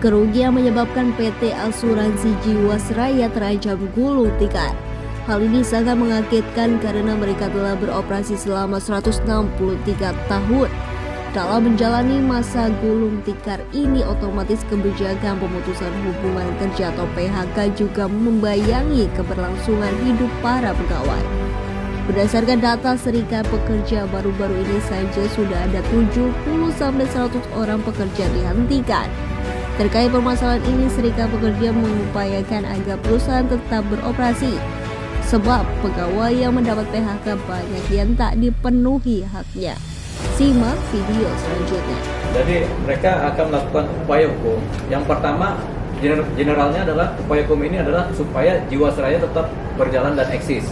Kerugian menyebabkan PT Asuransi Jiwasraya terancam gulung tikar. Hal ini sangat mengagetkan karena mereka telah beroperasi selama 163 tahun. Dalam menjalani masa gulung tikar ini, otomatis kebijakan pemutusan hubungan kerja atau PHK juga membayangi keberlangsungan hidup para pegawai. Berdasarkan data Serikat Pekerja, baru-baru ini saja sudah ada 70-100 orang pekerja dihentikan. Terkait permasalahan ini, Serikat Pekerja mengupayakan agar perusahaan tetap beroperasi, sebab pegawai yang mendapat PHK banyak yang tak dipenuhi haknya. Simak video selanjutnya. Jadi mereka akan melakukan upaya hukum. Yang pertama, generalnya adalah upaya hukum ini adalah supaya Jiwasraya tetap berjalan dan eksis.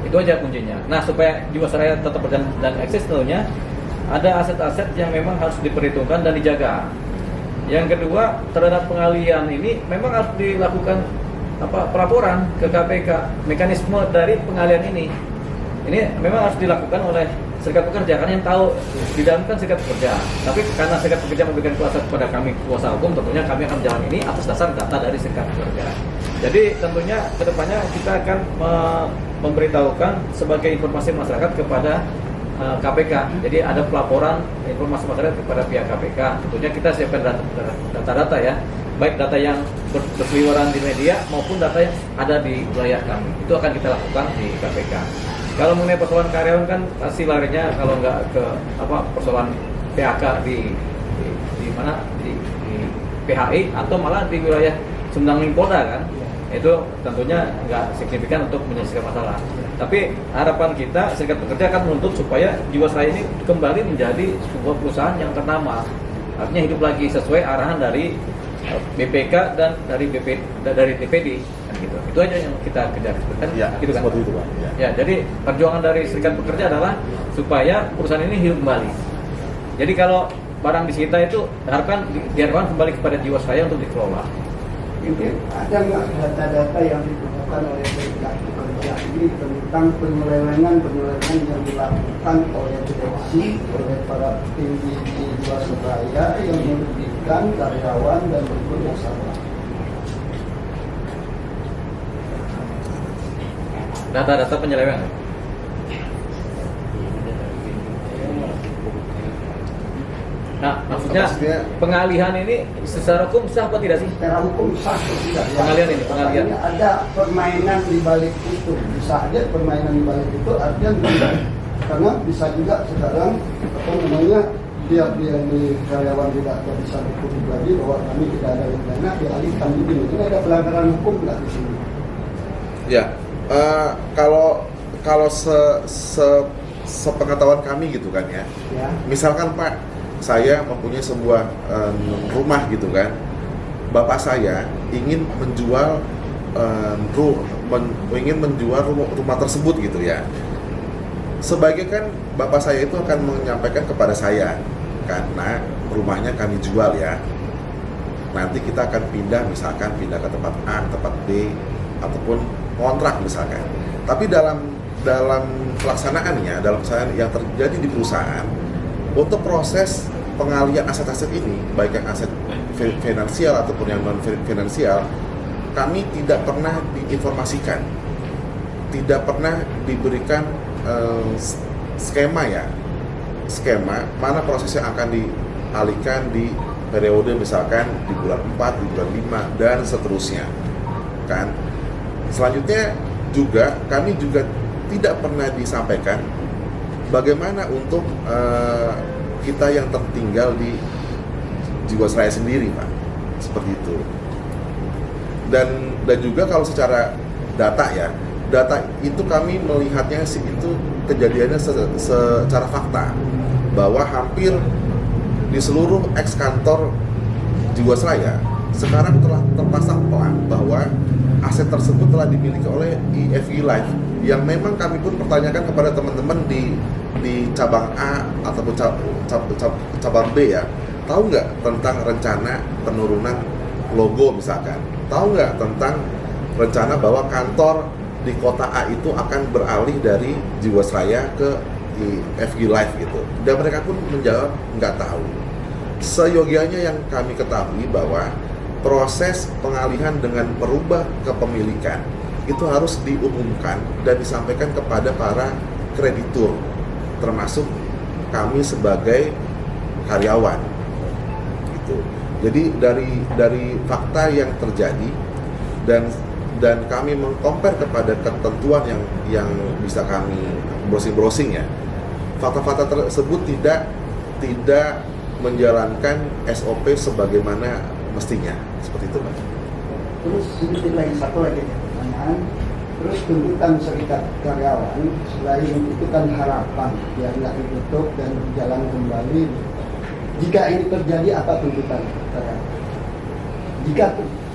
Itu aja kuncinya. Nah, supaya Jiwasraya tetap berjalan dan eksis, tentunya ada aset-aset yang memang harus diperhitungkan dan dijaga. Yang kedua, terhadap pengalihan ini memang harus dilakukan pelaporan ke KPK. Mekanisme dari pengalihan ini memang harus dilakukan oleh Serikat Pekerja, karena yang tahu di dalam kan Serikat Pekerja. Tapi karena Serikat Pekerja memberikan kuasa kepada kami, kuasa hukum, tentunya kami akan jalan ini atas dasar data dari Serikat Pekerja. Jadi tentunya kedepannya kita akan memberitahukan sebagai informasi masyarakat kepada KPK. Jadi ada pelaporan informasi masyarakat kepada pihak KPK. Tentunya kita siapkan data-data ya, baik data yang berseliweran di media maupun data yang ada di wilayah kami. Itu akan kita lakukan di KPK. Kalau mengenai persoalan karyawan kan pasti larinya kalau nggak ke persoalan PHK di mana di PHI atau malah di wilayah Sumedang Polda kan. Itu tentunya nggak signifikan untuk menyelesaikan masalah. Tapi harapan kita, Serikat Pekerja akan menuntut supaya Jiwasraya ini kembali menjadi sebuah perusahaan yang ternama. Artinya hidup lagi sesuai arahan dari BPK dan dari DPD. Kan gitu. Itu aja yang kita kejar. Kan, ya, gitu kan? seperti itu, Pak. Ya, jadi perjuangan dari Serikat Pekerja adalah supaya perusahaan ini hidup kembali. Jadi kalau barang disita itu diharapkan kembali kepada Jiwasraya untuk dikelola. Ada nggak data-data yang ditemukan oleh Serikat Pekerja ini tentang penyelewengan yang dilakukan oleh direksi, oleh para petinggi di Jiwasraya yang merugikan karyawan dan berikutnya salah? Data-data penyelewengan. Nah, maksudnya pengalihan ini secara hukum sah apa tidak sih? Secara hukum sah atau tidak? Pengalihan ini, pengalihan. Ada permainan di balik itu. Bisa aja permainan di balik itu artinya tidak. Karena bisa juga sekarang dia di karyawan tidak bisa ditutup lagi bahwa kami tidak ada yang dana dialihkan begini. Ini ada pelanggaran hukum nggak di sini? Ya, kalau sepengetahuan kami gitu kan ya. Misalkan Pak, saya mempunyai sebuah rumah gitu kan, bapak saya ingin menjual rumah tersebut gitu ya. Sebagai kan bapak saya itu akan menyampaikan kepada saya, karena rumahnya kami jual ya, nanti kita akan pindah ke tempat A, tempat B, ataupun kontrak misalkan. Tapi dalam pelaksanaannya, yang terjadi di perusahaan, untuk proses pengalihan aset-aset ini, baik yang aset finansial ataupun yang non finansial, kami tidak pernah diinformasikan, tidak pernah diberikan skema mana proses yang akan dialihkan di periode misalkan di bulan 4, di bulan 5 dan seterusnya kan. Selanjutnya juga kami juga tidak pernah disampaikan bagaimana untuk kita yang tertinggal di Jiwasraya sendiri, Pak, seperti itu. Dan juga kalau secara data itu kami melihatnya itu kejadiannya secara fakta bahwa hampir di seluruh ex kantor Jiwasraya sekarang telah terpasang pelang bahwa aset tersebut telah dimiliki oleh IFG Life, yang memang kami pun pertanyakan kepada teman-teman di cabang A ataupun cabang B ya, tahu nggak tentang rencana penurunan logo misalkan, tahu nggak tentang rencana bahwa kantor di kota A itu akan beralih dari Jiwasraya ke IFG Life gitu, dan mereka pun menjawab nggak tahu. Seyogianya yang kami ketahui bahwa proses pengalihan dengan merubah kepemilikan itu harus diumumkan dan disampaikan kepada para kreditur, termasuk kami sebagai karyawan. Gitu. Jadi dari fakta yang terjadi dan kami mengcompare kepada ketentuan yang bisa kami browsing ya, fakta-fakta tersebut tidak menjalankan SOP sebagaimana mestinya, seperti itu, Pak. Terus sedikit lagi, satu lagi pertanyaan. Terus tuntutan serikat karyawan selain itu kan harapan yang nggak ditutup dan berjalan kembali. Jika ini terjadi, apa tuntutan karyawan?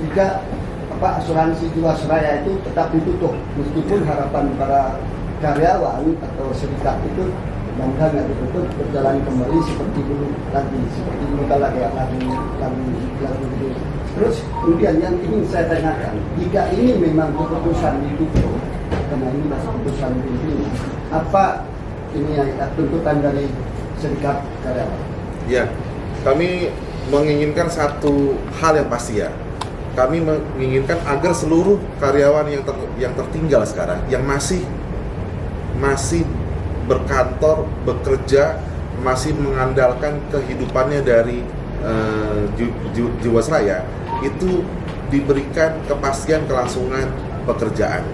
Jika asuransi Jiwasraya itu tetap ditutup, meskipun harapan para karyawan atau serikat itu mudah nggak ditutup, berjalan kembali seperti dulu lagi gitu. Terus kemudian yang ingin saya tanyakan, jika ini memang keputusan ditutup, karena ini masih keputusan pimpinan, apa ini tuntutan dari serikat karyawan? Ya, kami menginginkan satu hal yang pasti ya. Kami menginginkan agar seluruh karyawan yang tertinggal sekarang, yang masih berkantor, bekerja, masih mengandalkan kehidupannya dari Jiwasraya, itu diberikan kepastian kelangsungan pekerjaan.